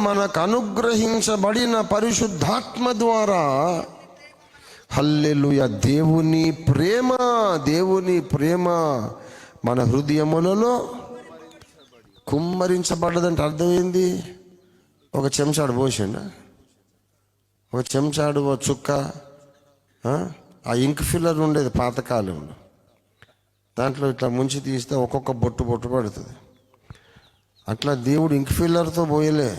మనకు అనుగ్రహించబడిన పరిశుద్ధాత్మ ద్వారా హల్లెలూయా దేవుని ప్రేమ మన హృదయములలో కుమ్మరించబడ్డదంటే అర్థమైంది. ఒక చెంచాడు పోసిండ, ఒక చెంచాడు ఒక చుక్క, ఆ ఇంక్ ఫిల్లర్ ఉండేది పాతకాలంలో, దాంట్లో ఇట్లా ముంచి తీస్తే ఒక్కొక్క బొట్టు పడుతుంది. అట్లా దేవుడు ఇంక్ ఫిల్లర్తో పోయలే,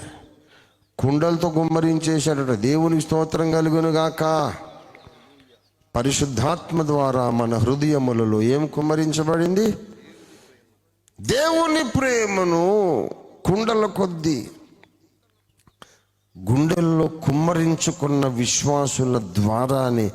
కుండలతో గుమ్మరించేశాడట. దేవునికి స్తోత్రం కలుగును గాక. పరిశుద్ధాత్మ ద్వారా మన హృదయములలో ఏం కుమ్మరించబడింది? దేవుని ప్రేమను కుండల కొద్దీ గుండెల్లో కుమ్మరించుకున్న విశ్వాసుల ద్వారానే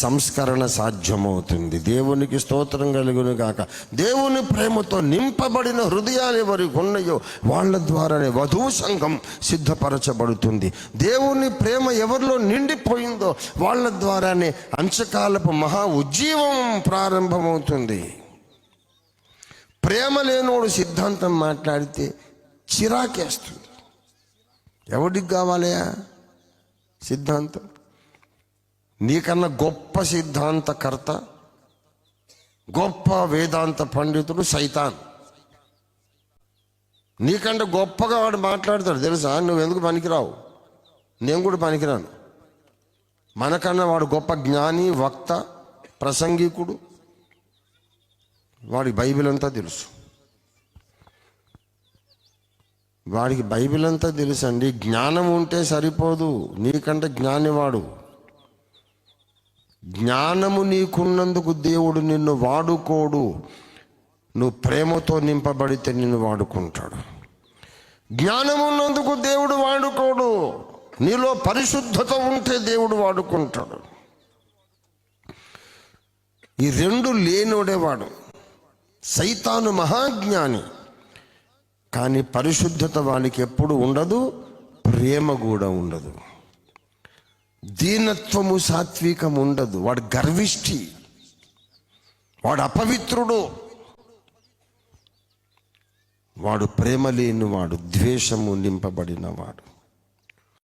సంస్కరణ సాధ్యమవుతుంది. దేవునికి స్తోత్రం కలుగును గాక. దేవుని ప్రేమతో నింపబడిన హృదయాలు ఎవరికి ఉన్నాయో వాళ్ళ ద్వారానే వధువు సంఘం సిద్ధపరచబడుతుంది. దేవుని ప్రేమ ఎవరిలో నిండిపోయిందో వాళ్ళ ద్వారానే అంచకాలపు మహా ఉజ్జీవం ప్రారంభమవుతుంది. ప్రేమ లేనోడు సిద్ధాంతం మాట్లాడితే చిరాకేస్తుంది. ఎవడికి కావాలయా సిద్ధాంతం? నీకన్నా గొప్ప సిద్ధాంతకర్త, గొప్ప వేదాంత పండితుడు సైతాన్. నీకంటే గొప్పగా వాడు మాట్లాడతాడు తెలుసా. నువ్వు ఎందుకు పనికిరావు, నేను కూడా పనికిరాను. మనకన్నా వాడు గొప్ప జ్ఞాని, వక్త, ప్రసంగికుడు. వాడికి బైబిల్ అంతా తెలుసు. వాడికి బైబిల్ అంతా తెలుసు అండి. జ్ఞానం ఉంటే సరిపోదు, నీకంటే జ్ఞానివాడు. జ్ఞానము నీకున్నందుకు దేవుడు నిన్ను వాడుకోడు. నువ్వు ప్రేమతో నింపబడితే నిన్ను వాడుకుంటాడు. జ్ఞానం ఉన్నందుకు దేవుడు వాడుకోడు. నీలో పరిశుద్ధత ఉంటే దేవుడు వాడుకుంటాడు. ఈ రెండు లేనోడేవాడు. సైతాను మహాజ్ఞాని, కానీ పరిశుద్ధత వానికి ఎప్పుడు ఉండదు, ప్రేమ కూడా ఉండదు, దీనత్వము సాత్వికం ఉండదు. వాడు గర్విష్ఠి, వాడు అపవిత్రుడు, వాడు ప్రేమ లేనివాడు, ద్వేషము నింపబడినవాడు.